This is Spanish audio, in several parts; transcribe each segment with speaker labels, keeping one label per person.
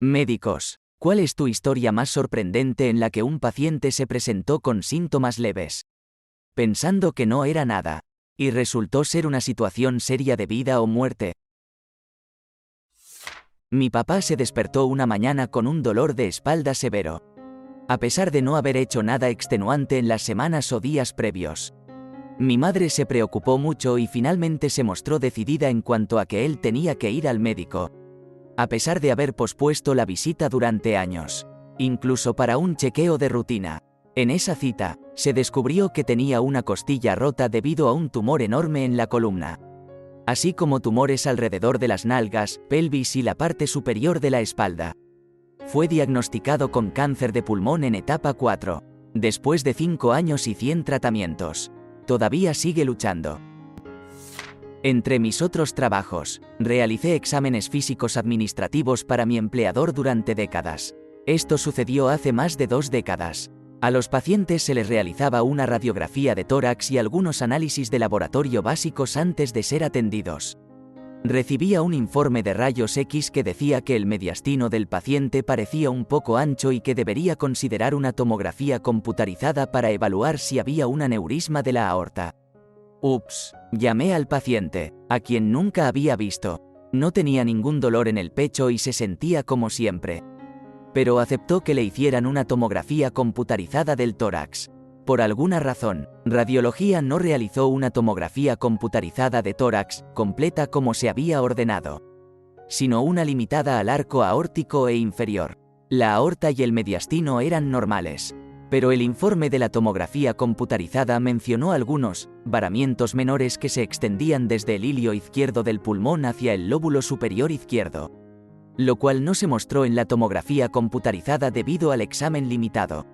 Speaker 1: Médicos, ¿cuál es tu historia más sorprendente en la que un paciente se presentó con síntomas leves, pensando que no era nada, y resultó ser una situación seria de vida o muerte? Mi papá se despertó una mañana con un dolor de espalda severo, a pesar de no haber hecho nada extenuante en las semanas o días previos. Mi madre se preocupó mucho y finalmente se mostró decidida en cuanto a que él tenía que ir al médico, a pesar de haber pospuesto la visita durante años, incluso para un chequeo de rutina. En esa cita, se descubrió que tenía una costilla rota debido a un tumor enorme en la columna, así como tumores alrededor de las nalgas, pelvis y la parte superior de la espalda. Fue diagnosticado con cáncer de pulmón en etapa 4. Después de 5 años y 100 tratamientos, todavía sigue luchando. Entre mis otros trabajos, realicé exámenes físicos administrativos para mi empleador durante décadas. Esto sucedió hace más de 2 décadas. A los pacientes se les realizaba una radiografía de tórax y algunos análisis de laboratorio básicos antes de ser atendidos. Recibía un informe de rayos X que decía que el mediastino del paciente parecía un poco ancho y que debería considerar una tomografía computarizada para evaluar si había un aneurisma de la aorta. Ups, llamé al paciente, a quien nunca había visto. No tenía ningún dolor en el pecho y se sentía como siempre. Pero aceptó que le hicieran una tomografía computarizada del tórax. Por alguna razón, Radiología no realizó una tomografía computarizada de tórax, completa como se había ordenado, sino una limitada al arco aórtico e inferior. La aorta y el mediastino eran normales, pero el informe de la tomografía computarizada mencionó algunos varamientos menores que se extendían desde el hilio izquierdo del pulmón hacia el lóbulo superior izquierdo, lo cual no se mostró en la tomografía computarizada debido al examen limitado.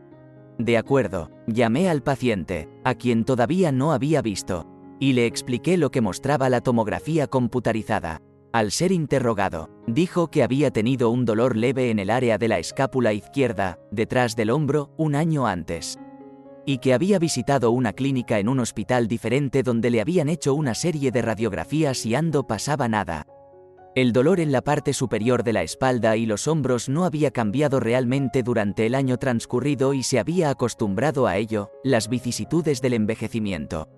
Speaker 1: De acuerdo, llamé al paciente, a quien todavía no había visto, y le expliqué lo que mostraba la tomografía computarizada. Al ser interrogado, dijo que había tenido un dolor leve en el área de la escápula izquierda, detrás del hombro, un año antes, y que había visitado una clínica en un hospital diferente donde le habían hecho una serie de radiografías y no pasaba nada. El dolor en la parte superior de la espalda y los hombros no había cambiado realmente durante el año transcurrido y se había acostumbrado a ello, las vicisitudes del envejecimiento.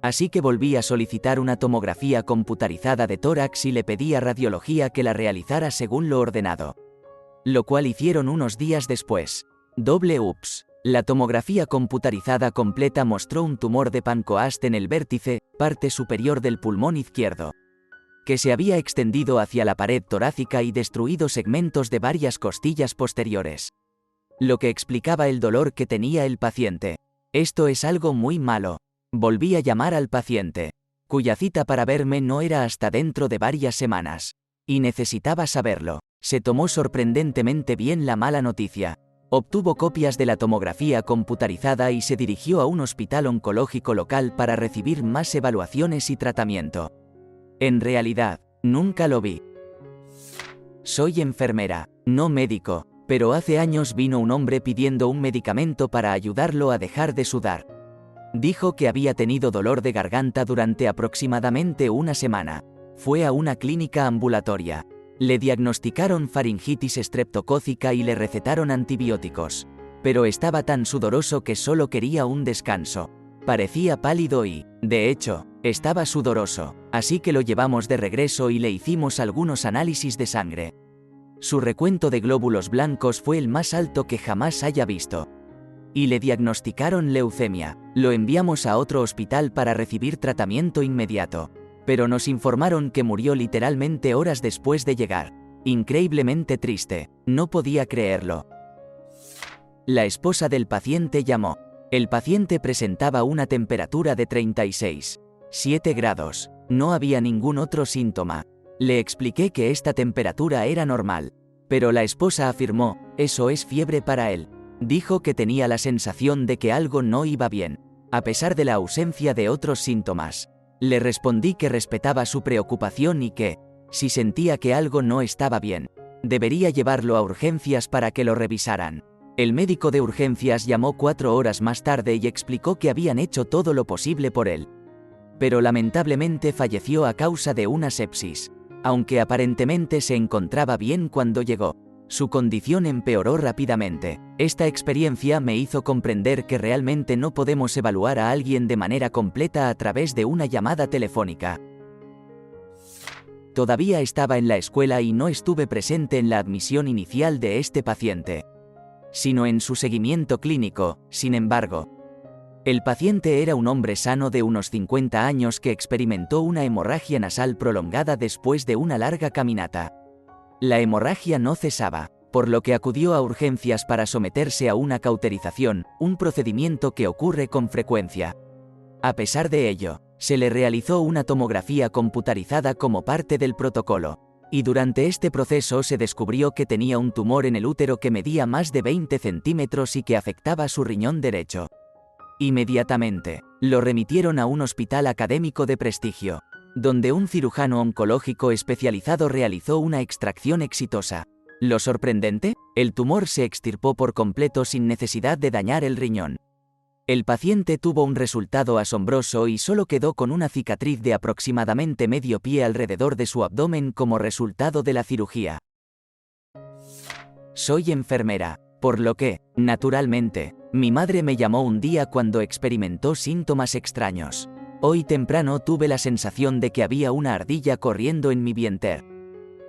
Speaker 1: Así que volví a solicitar una tomografía computarizada de tórax y le pedí a Radiología que la realizara según lo ordenado, lo cual hicieron unos días después. Ups. La tomografía computarizada completa mostró un tumor de Pancoast en el vértice, parte superior del pulmón izquierdo, que se había extendido hacia la pared torácica y destruido segmentos de varias costillas posteriores, lo que explicaba el dolor que tenía el paciente. Esto es algo muy malo. Volví a llamar al paciente, cuya cita para verme no era hasta dentro de varias semanas, y necesitaba saberlo. Se tomó sorprendentemente bien la mala noticia. Obtuvo copias de la tomografía computarizada y se dirigió a un hospital oncológico local para recibir más evaluaciones y tratamiento. En realidad, nunca lo vi. Soy enfermera, no médico, pero hace años vino un hombre pidiendo un medicamento para ayudarlo a dejar de sudar. Dijo que había tenido dolor de garganta durante aproximadamente una semana. Fue a una clínica ambulatoria. Le diagnosticaron faringitis estreptocócica y le recetaron antibióticos. Pero estaba tan sudoroso que solo quería un descanso. Parecía pálido y, de hecho, estaba sudoroso, así que lo llevamos de regreso y le hicimos algunos análisis de sangre. Su recuento de glóbulos blancos fue el más alto que jamás haya visto. Y le diagnosticaron leucemia. Lo enviamos a otro hospital para recibir tratamiento inmediato. Pero nos informaron que murió literalmente horas después de llegar. Increíblemente triste, no podía creerlo. La esposa del paciente llamó. El paciente presentaba una temperatura de 36,7 grados. No había ningún otro síntoma. Le expliqué que esta temperatura era normal. Pero la esposa afirmó, eso es fiebre para él. Dijo que tenía la sensación de que algo no iba bien, a pesar de la ausencia de otros síntomas. Le respondí que respetaba su preocupación y que, si sentía que algo no estaba bien, debería llevarlo a urgencias para que lo revisaran. El médico de urgencias llamó 4 horas más tarde y explicó que habían hecho todo lo posible por él. Pero lamentablemente falleció a causa de una sepsis, aunque aparentemente se encontraba bien cuando llegó. su condición empeoró rápidamente. Esta experiencia me hizo comprender que realmente no podemos evaluar a alguien de manera completa a través de una llamada telefónica. Todavía estaba en la escuela y no estuve presente en la admisión inicial de este paciente, sino en su seguimiento clínico. Sin embargo, el paciente era un hombre sano de unos 50 años que experimentó una hemorragia nasal prolongada después de una larga caminata. La hemorragia no cesaba, por lo que acudió a urgencias para someterse a una cauterización, un procedimiento que ocurre con frecuencia. A pesar de ello, se le realizó una tomografía computarizada como parte del protocolo, y durante este proceso se descubrió que tenía un tumor en el útero que medía más de 20 centímetros y que afectaba su riñón derecho. Inmediatamente, lo remitieron a un hospital académico de prestigio, donde un cirujano oncológico especializado realizó una extracción exitosa. ¿Lo sorprendente? El tumor se extirpó por completo sin necesidad de dañar el riñón. El paciente tuvo un resultado asombroso y solo quedó con una cicatriz de aproximadamente medio pie alrededor de su abdomen como resultado de la cirugía. Soy enfermera, por lo que, naturalmente, mi madre me llamó un día cuando experimentó síntomas extraños. Hoy temprano tuve la sensación de que había una ardilla corriendo en mi vientre.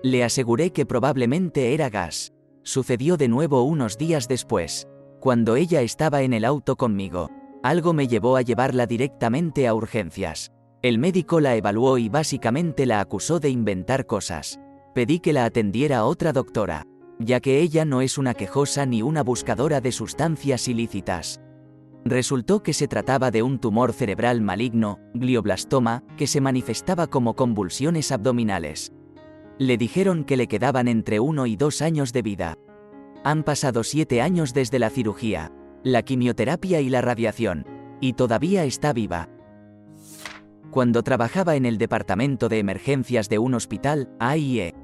Speaker 1: Le aseguré que probablemente era gas. Sucedió de nuevo unos días después, cuando ella estaba en el auto conmigo. Algo me llevó a llevarla directamente a urgencias. El médico la evaluó y básicamente la acusó de inventar cosas. Pedí que la atendiera otra doctora, ya que ella no es una quejosa ni una buscadora de sustancias ilícitas. Resultó que se trataba de un tumor cerebral maligno, glioblastoma, que se manifestaba como convulsiones abdominales. Le dijeron que le quedaban entre 1 y 2 años de vida. Han pasado 7 años desde la cirugía, la quimioterapia y la radiación, y todavía está viva. Cuando trabajaba en el departamento de emergencias de un hospital, AIE,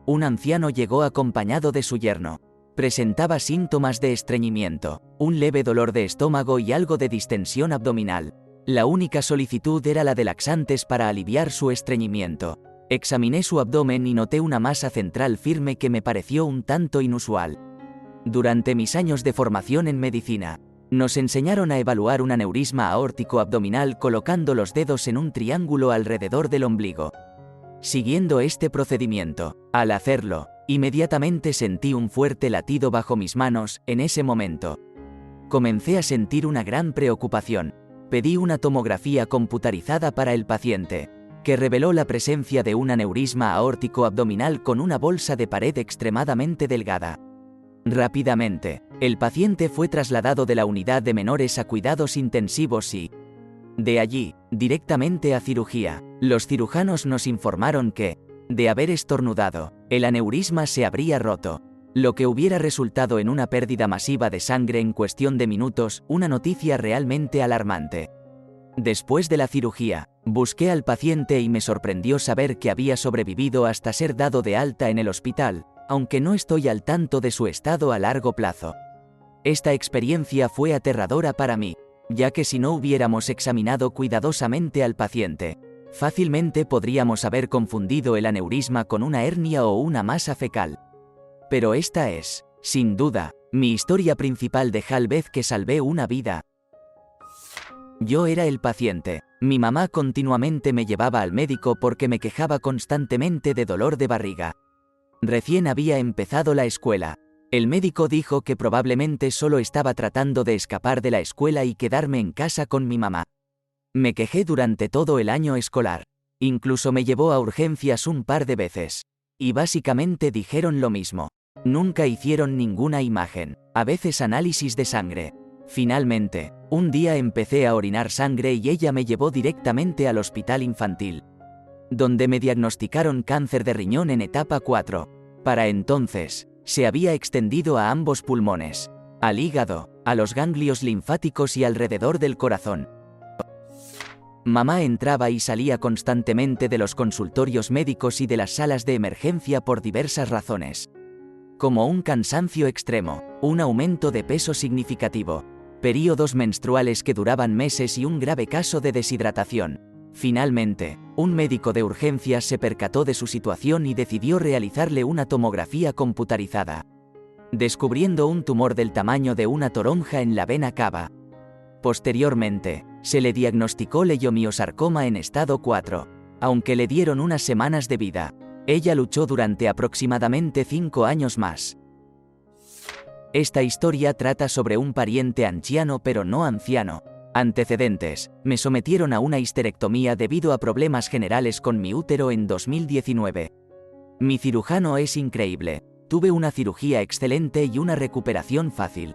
Speaker 1: un anciano llegó acompañado de su yerno. Presentaba síntomas de estreñimiento, un leve dolor de estómago y algo de distensión abdominal. La única solicitud era la de laxantes para aliviar su estreñimiento. Examiné su abdomen y noté una masa central firme que me pareció un tanto inusual. Durante mis años de formación en medicina, nos enseñaron a evaluar un aneurisma aórtico abdominal colocando los dedos en un triángulo alrededor del ombligo. Siguiendo este procedimiento, al hacerlo, inmediatamente sentí un fuerte latido bajo mis manos. En ese momento, comencé a sentir una gran preocupación. Pedí una tomografía computarizada para el paciente, que reveló la presencia de un aneurisma aórtico abdominal con una bolsa de pared extremadamente delgada. Rápidamente, el paciente fue trasladado de la unidad de menores a cuidados intensivos y, de allí, directamente a cirugía. Los cirujanos nos informaron que, de haber estornudado, el aneurisma se habría roto, lo que hubiera resultado en una pérdida masiva de sangre en cuestión de minutos, una noticia realmente alarmante. Después de la cirugía, busqué al paciente y me sorprendió saber que había sobrevivido hasta ser dado de alta en el hospital, aunque no estoy al tanto de su estado a largo plazo. Esta experiencia fue aterradora para mí, ya que si no hubiéramos examinado cuidadosamente al paciente, fácilmente podríamos haber confundido el aneurisma con una hernia o una masa fecal. Pero esta es, sin duda, mi historia principal de vez que salvé una vida. Yo era el paciente. Mi mamá continuamente me llevaba al médico porque me quejaba constantemente de dolor de barriga. Recién había empezado la escuela. El médico dijo que probablemente solo estaba tratando de escapar de la escuela y quedarme en casa con mi mamá. Me quejé durante todo el año escolar. Incluso me llevó a urgencias un par de veces. Y básicamente dijeron lo mismo. Nunca hicieron ninguna imagen, a veces análisis de sangre. Finalmente, un día empecé a orinar sangre y ella me llevó directamente al hospital infantil, donde me diagnosticaron cáncer de riñón en etapa 4. Para entonces, se había extendido a ambos pulmones, al hígado, a los ganglios linfáticos y alrededor del corazón. Mamá entraba y salía constantemente de los consultorios médicos y de las salas de emergencia por diversas razones, como un cansancio extremo, un aumento de peso significativo, períodos menstruales que duraban meses y un grave caso de deshidratación. Finalmente, un médico de urgencias se percató de su situación y decidió realizarle una tomografía computarizada. descubriendo un tumor del tamaño de una toronja en la vena cava. Posteriormente, se le diagnosticó leiomiosarcoma en estado 4, aunque le dieron unas semanas de vida. Ella luchó durante aproximadamente 5 años más. Esta historia trata sobre un pariente anciano pero no anciano. Antecedentes: me sometieron a una histerectomía debido a problemas generales con mi útero en 2019. Mi cirujano es increíble. Tuve una cirugía excelente y una recuperación fácil.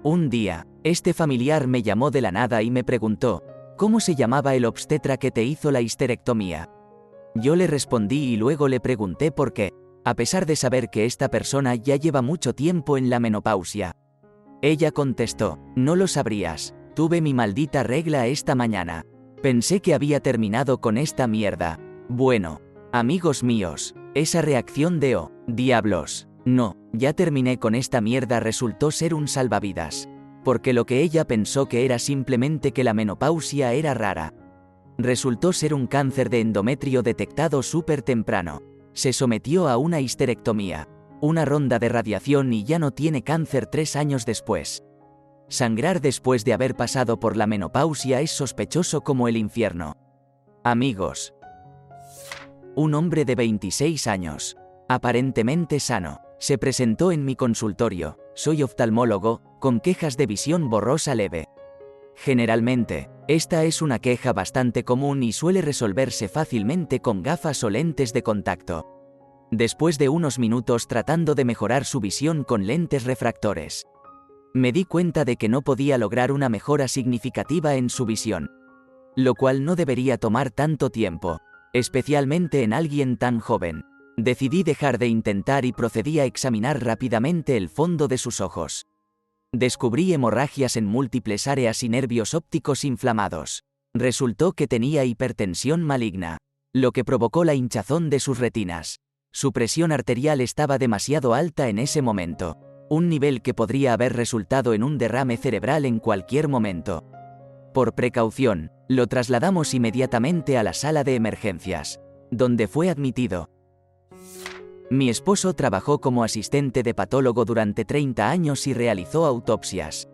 Speaker 1: Un día, este familiar me llamó de la nada y me preguntó, ¿cómo se llamaba el obstetra que te hizo la histerectomía? Yo le respondí y luego le pregunté por qué, a pesar de saber que esta persona ya lleva mucho tiempo en la menopausia. Ella contestó, no lo sabrías, tuve mi maldita regla esta mañana. Pensé que había terminado con esta mierda. Bueno, amigos míos, esa reacción de oh, diablos, no, ya terminé con esta mierda resultó ser un salvavidas. Porque lo que ella pensó que era simplemente que la menopausia era rara. Resultó ser un cáncer de endometrio detectado súper temprano. Se sometió a una histerectomía, una ronda de radiación y ya no tiene cáncer 3 años después. Sangrar después de haber pasado por la menopausia es sospechoso como el infierno. Amigos. Un hombre de 26 años, aparentemente sano, se presentó en mi consultorio, soy oftalmólogo, con quejas de visión borrosa leve. Generalmente, esta es una queja bastante común y suele resolverse fácilmente con gafas o lentes de contacto. Después de unos minutos tratando de mejorar su visión con lentes refractores, me di cuenta de que no podía lograr una mejora significativa en su visión. Lo cual no debería tomar tanto tiempo, especialmente en alguien tan joven. Decidí dejar de intentar y procedí a examinar rápidamente el fondo de sus ojos. Descubrí hemorragias en múltiples áreas y nervios ópticos inflamados. Resultó que tenía hipertensión maligna, lo que provocó la hinchazón de sus retinas. Su presión arterial estaba demasiado alta en ese momento, un nivel que podría haber resultado en un derrame cerebral en cualquier momento. Por precaución, lo trasladamos inmediatamente a la sala de emergencias, donde fue admitido. Mi esposo trabajó como asistente de patólogo durante 30 años y realizó autopsias.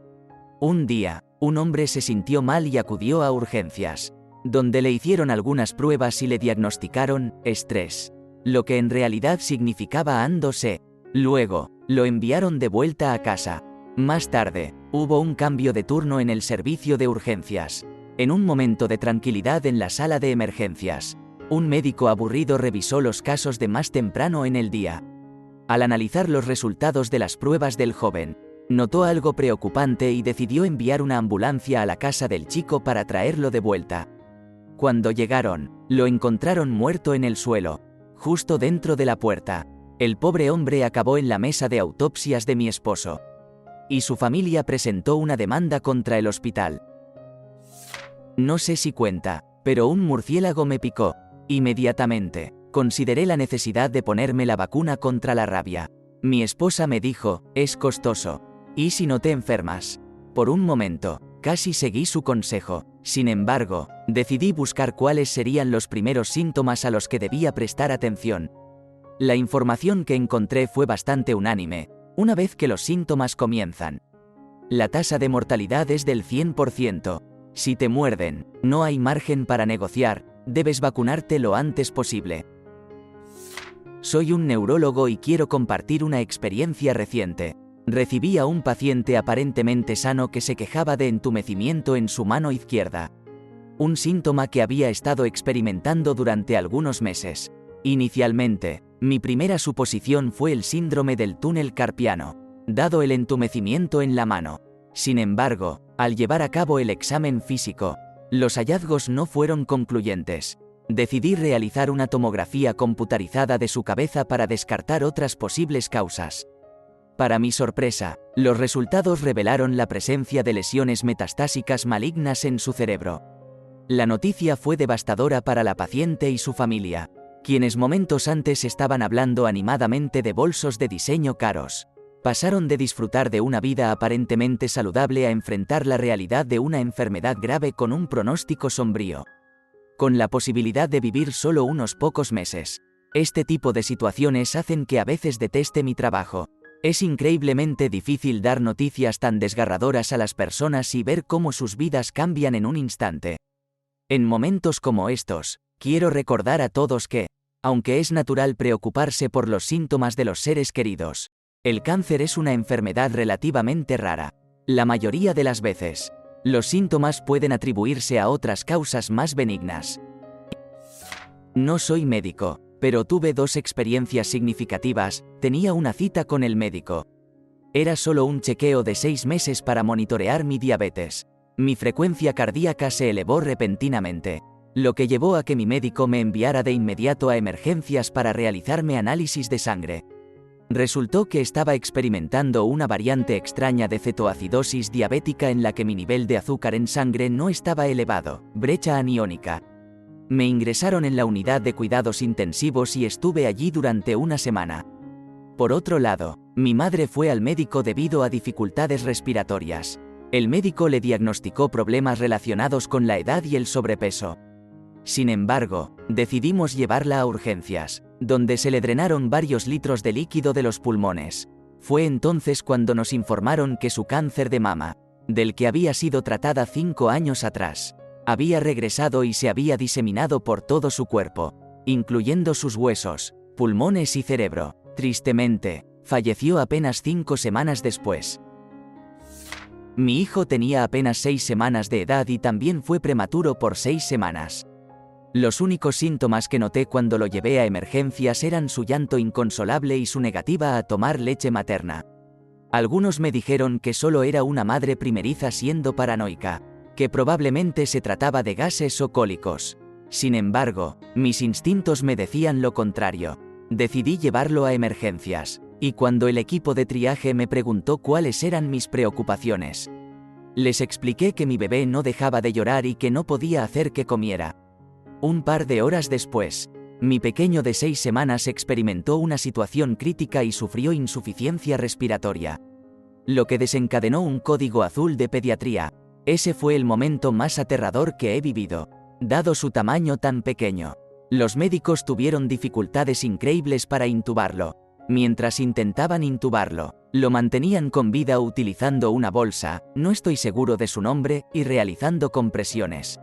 Speaker 1: Un día, un hombre se sintió mal y acudió a urgencias, donde le hicieron algunas pruebas y le diagnosticaron estrés, lo que en realidad significaba ando-se. Luego, lo enviaron de vuelta a casa. Más tarde, hubo un cambio de turno en el servicio de urgencias. En un momento de tranquilidad en la sala de emergencias, un médico aburrido revisó los casos de más temprano en el día. Al analizar los resultados de las pruebas del joven, notó algo preocupante y decidió enviar una ambulancia a la casa del chico para traerlo de vuelta. Cuando llegaron, lo encontraron muerto en el suelo, justo dentro de la puerta. El pobre hombre acabó en la mesa de autopsias de mi esposo. Y su familia presentó una demanda contra el hospital. No sé si cuenta, pero un murciélago me picó. Inmediatamente, consideré la necesidad de ponerme la vacuna contra la rabia. Mi esposa me dijo, es costoso. ¿Y si no te enfermas? Por un momento, casi seguí su consejo. Sin embargo, decidí buscar cuáles serían los primeros síntomas a los que debía prestar atención. La información que encontré fue bastante unánime. Una vez que los síntomas comienzan, la tasa de mortalidad es del 100%. Si te muerden, no hay margen para negociar, debes vacunarte lo antes posible. Soy un neurólogo y quiero compartir una experiencia reciente. Recibí a un paciente aparentemente sano que se quejaba de entumecimiento en su mano izquierda. Un síntoma que había estado experimentando durante algunos meses. Inicialmente, mi primera suposición fue el síndrome del túnel carpiano, dado el entumecimiento en la mano. Sin embargo, al llevar a cabo el examen físico, los hallazgos no fueron concluyentes. Decidí realizar una tomografía computarizada de su cabeza para descartar otras posibles causas. Para mi sorpresa, los resultados revelaron la presencia de lesiones metastásicas malignas en su cerebro. La noticia fue devastadora para la paciente y su familia, quienes momentos antes estaban hablando animadamente de bolsos de diseño caros. Pasaron de disfrutar de una vida aparentemente saludable a enfrentar la realidad de una enfermedad grave con un pronóstico sombrío, con la posibilidad de vivir solo unos pocos meses. Este tipo de situaciones hacen que a veces deteste mi trabajo. Es increíblemente difícil dar noticias tan desgarradoras a las personas y ver cómo sus vidas cambian en un instante. En momentos como estos, quiero recordar a todos que, aunque es natural preocuparse por los síntomas de los seres queridos, el cáncer es una enfermedad relativamente rara. La mayoría de las veces, los síntomas pueden atribuirse a otras causas más benignas. No soy médico, pero tuve 2 experiencias significativas. Tenía una cita con el médico. Era solo un chequeo de 6 meses para monitorear mi diabetes. Mi frecuencia cardíaca se elevó repentinamente, lo que llevó a que mi médico me enviara de inmediato a emergencias para realizarme análisis de sangre. Resultó que estaba experimentando una variante extraña de cetoacidosis diabética en la que mi nivel de azúcar en sangre no estaba elevado, brecha aniónica. Me ingresaron en la unidad de cuidados intensivos y estuve allí durante una semana. Por otro lado, mi madre fue al médico debido a dificultades respiratorias. El médico le diagnosticó problemas relacionados con la edad y el sobrepeso. Sin embargo, decidimos llevarla a urgencias, donde se le drenaron varios litros de líquido de los pulmones. Fue entonces cuando nos informaron que su cáncer de mama, del que había sido tratada 5 años atrás, había regresado y se había diseminado por todo su cuerpo, incluyendo sus huesos, pulmones y cerebro. Tristemente, falleció apenas 5 semanas después. Mi hijo tenía apenas 6 semanas de edad y también fue prematuro por 6 semanas. Los únicos síntomas que noté cuando lo llevé a emergencias eran su llanto inconsolable y su negativa a tomar leche materna. Algunos me dijeron que solo era una madre primeriza siendo paranoica, que probablemente se trataba de gases o cólicos. Sin embargo, mis instintos me decían lo contrario. Decidí llevarlo a emergencias, y cuando el equipo de triaje me preguntó cuáles eran mis preocupaciones, les expliqué que mi bebé no dejaba de llorar y que no podía hacer que comiera. Un par de horas después, mi pequeño de 6 semanas experimentó una situación crítica y sufrió insuficiencia respiratoria, lo que desencadenó un código azul de pediatría. Ese fue el momento más aterrador que he vivido, dado su tamaño tan pequeño. Los médicos tuvieron dificultades increíbles para intubarlo. Mientras intentaban intubarlo, lo mantenían con vida utilizando una bolsa, no estoy seguro de su nombre, y realizando compresiones.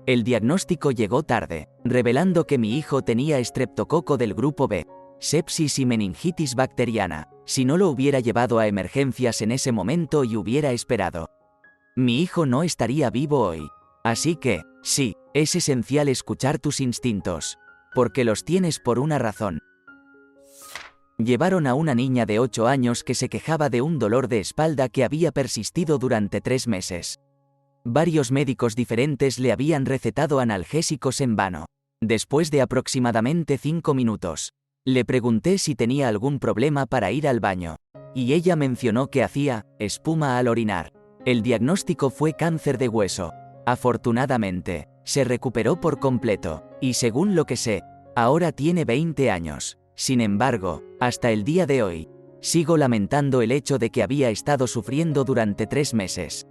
Speaker 1: El diagnóstico llegó tarde, revelando que mi hijo tenía estreptococo del grupo B, sepsis y meningitis bacteriana. Si no lo hubiera llevado a emergencias en ese momento y hubiera esperado, mi hijo no estaría vivo hoy. Así que, sí, es esencial escuchar tus instintos, porque los tienes por una razón. Llevaron a una niña de 8 años que se quejaba de un dolor de espalda que había persistido durante 3 meses. Varios médicos diferentes le habían recetado analgésicos en vano. Después de aproximadamente 5 minutos, le pregunté si tenía algún problema para ir al baño, y ella mencionó que hacía espuma al orinar. El diagnóstico fue cáncer de hueso. Afortunadamente, se recuperó por completo, y según lo que sé, ahora tiene 20 años. Sin embargo, hasta el día de hoy, sigo lamentando el hecho de que había estado sufriendo durante 3 meses.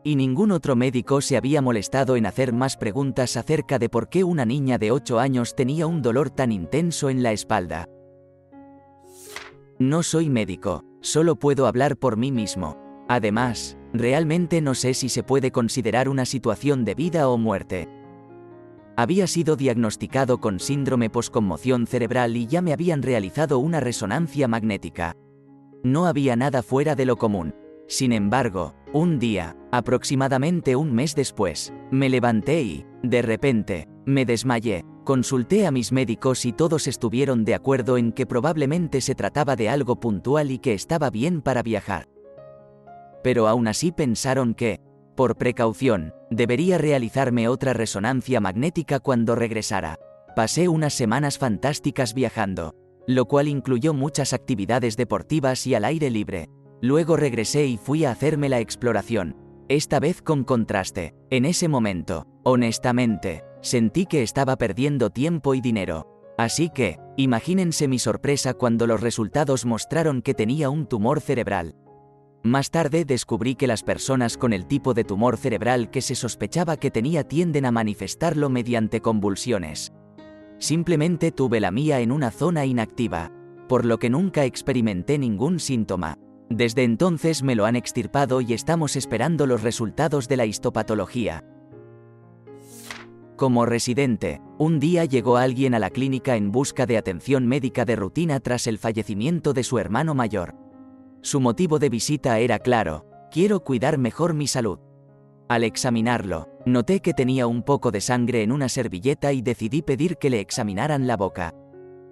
Speaker 1: Y ningún otro médico se había molestado en hacer más preguntas acerca de por qué una niña de 8 años tenía un dolor tan intenso en la espalda. No soy médico, solo puedo hablar por mí mismo. Además, realmente no sé si se puede considerar una situación de vida o muerte. Había sido diagnosticado con síndrome posconmoción cerebral y ya me habían realizado una resonancia magnética. No había nada fuera de lo común. Sin embargo, un día, aproximadamente un mes después, me levanté y, de repente, me desmayé. Consulté a mis médicos y todos estuvieron de acuerdo en que probablemente se trataba de algo puntual y que estaba bien para viajar. Pero aún así pensaron que, por precaución, debería realizarme otra resonancia magnética cuando regresara. Pasé unas semanas fantásticas viajando, lo cual incluyó muchas actividades deportivas y al aire libre. Luego regresé y fui a hacerme la exploración, esta vez con contraste. En ese momento, honestamente, sentí que estaba perdiendo tiempo y dinero. Así que, imagínense mi sorpresa cuando los resultados mostraron que tenía un tumor cerebral. Más tarde descubrí que las personas con el tipo de tumor cerebral que se sospechaba que tenía tienden a manifestarlo mediante convulsiones. Simplemente tuve la mía en una zona inactiva. por lo que nunca experimenté ningún síntoma. Desde entonces me lo han extirpado y estamos esperando los resultados de la histopatología. Como residente, un día llegó alguien a la clínica en busca de atención médica de rutina tras el fallecimiento de su hermano mayor. Su motivo de visita era claro: quiero cuidar mejor mi salud. Al examinarlo, noté que tenía un poco de sangre en una servilleta y decidí pedir que le examinaran la boca.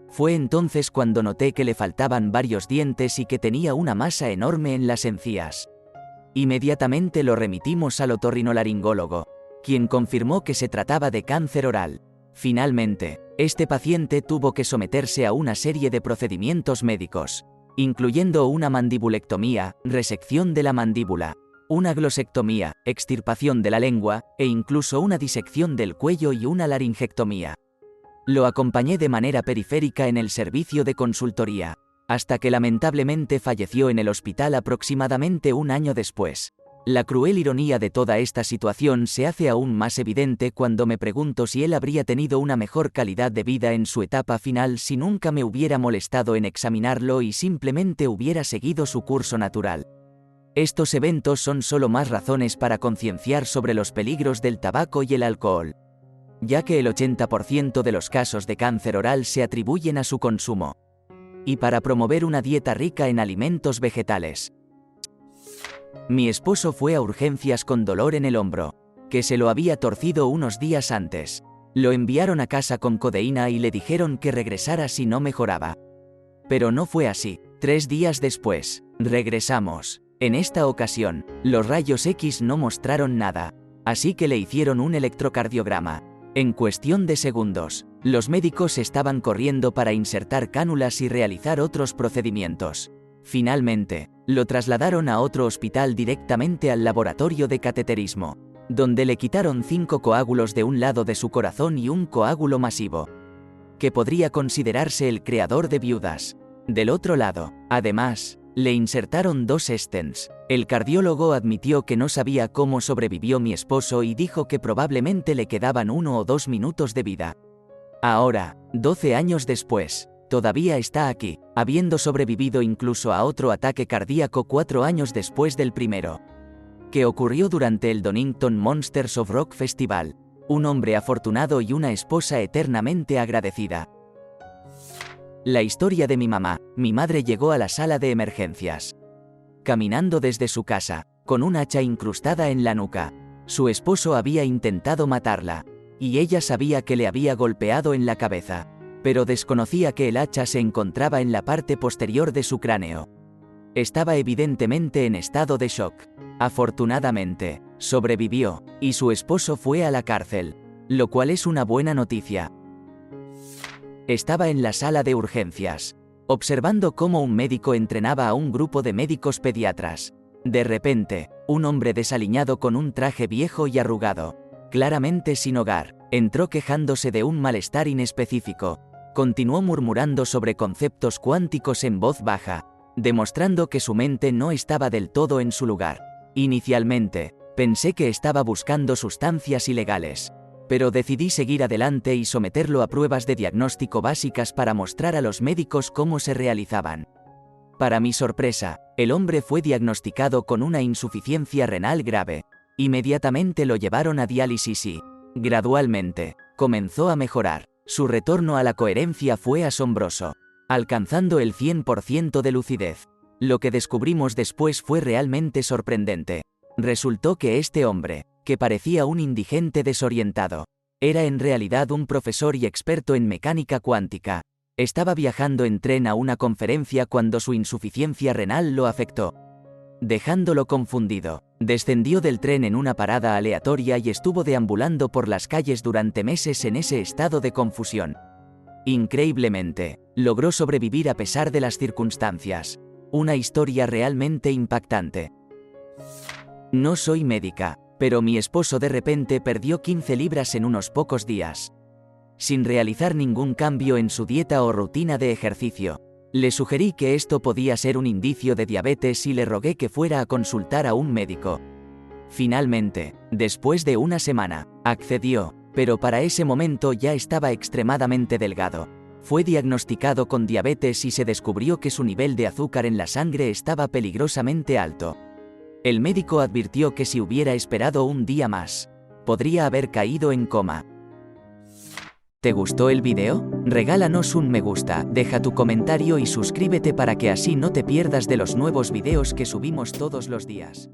Speaker 1: Fue entonces cuando noté que le faltaban varios dientes y que tenía una masa enorme en las encías. Inmediatamente lo remitimos al otorrinolaringólogo, quien confirmó que se trataba de cáncer oral. Finalmente, este paciente tuvo que someterse a una serie de procedimientos médicos, incluyendo una mandibulectomía, resección de la mandíbula, una glosectomía, extirpación de la lengua, e incluso una disección del cuello y una laringectomía. Lo acompañé de manera periférica en el servicio de consultoría, hasta que lamentablemente falleció en el hospital aproximadamente un año después. La cruel ironía de toda esta situación se hace aún más evidente cuando me pregunto si él habría tenido una mejor calidad de vida en su etapa final si nunca me hubiera molestado en examinarlo y simplemente hubiera seguido su curso natural. Estos eventos son solo más razones para concienciar sobre los peligros del tabaco y el alcohol, ya que el 80% de los casos de cáncer oral se atribuyen a su consumo. Y para promover una dieta rica en alimentos vegetales. Mi esposo fue a urgencias con dolor en el hombro, que se lo había torcido unos días antes. Lo enviaron a casa con codeína y le dijeron que regresara si no mejoraba. Pero no fue así. 3 días después, regresamos. En esta ocasión, los rayos X no mostraron nada, así que le hicieron un electrocardiograma. En cuestión de segundos, los médicos estaban corriendo para insertar cánulas y realizar otros procedimientos. Finalmente, lo trasladaron a otro hospital directamente al laboratorio de cateterismo, donde le quitaron 5 coágulos de un lado de su corazón y un coágulo masivo, que podría considerarse el creador de viudas. Del otro lado, además, le insertaron 2 stents. El cardiólogo admitió que no sabía cómo sobrevivió mi esposo y dijo que probablemente le quedaban 1 o 2 minutos de vida. Ahora, 12 años después, todavía está aquí, habiendo sobrevivido incluso a otro ataque cardíaco 4 años después del primero, que ocurrió durante el Donington Monsters of Rock Festival. Un hombre afortunado y una esposa eternamente agradecida. La historia de mi mamá. Mi madre llegó a la sala de emergencias, caminando desde su casa, con un hacha incrustada en la nuca. Su esposo había intentado matarla, y ella sabía que le había golpeado en la cabeza, pero desconocía que el hacha se encontraba en la parte posterior de su cráneo. Estaba evidentemente en estado de shock. Afortunadamente, sobrevivió, y su esposo fue a la cárcel, lo cual es una buena noticia. Estaba en la sala de urgencias, observando cómo un médico entrenaba a un grupo de médicos pediatras. De repente, un hombre desaliñado con un traje viejo y arrugado, claramente sin hogar, entró quejándose de un malestar inespecífico. Continuó murmurando sobre conceptos cuánticos en voz baja, demostrando que su mente no estaba del todo en su lugar. Inicialmente, pensé que estaba buscando sustancias ilegales, pero decidí seguir adelante y someterlo a pruebas de diagnóstico básicas para mostrar a los médicos cómo se realizaban. Para mi sorpresa, el hombre fue diagnosticado con una insuficiencia renal grave. Inmediatamente lo llevaron a diálisis y, gradualmente, comenzó a mejorar. Su retorno a la coherencia fue asombroso, alcanzando el 100% de lucidez. Lo que descubrimos después fue realmente sorprendente. Resultó que este hombre, que parecía un indigente desorientado, era en realidad un profesor y experto en mecánica cuántica. Estaba viajando en tren a una conferencia cuando su insuficiencia renal lo afectó, dejándolo confundido. Descendió del tren en una parada aleatoria y estuvo deambulando por las calles durante meses en ese estado de confusión. Increíblemente, logró sobrevivir a pesar de las circunstancias. Una historia realmente impactante. No soy médica, pero mi esposo de repente perdió 15 libras en unos pocos días, sin realizar ningún cambio en su dieta o rutina de ejercicio. Le sugerí que esto podía ser un indicio de diabetes y le rogué que fuera a consultar a un médico. Finalmente, después de una semana, accedió, pero para ese momento ya estaba extremadamente delgado. Fue diagnosticado con diabetes y se descubrió que su nivel de azúcar en la sangre estaba peligrosamente alto. El médico advirtió que si hubiera esperado un día más, podría haber caído en coma. ¿Te gustó el video? Regálanos un me gusta, deja tu comentario y suscríbete para que así no te pierdas de los nuevos videos que subimos todos los días.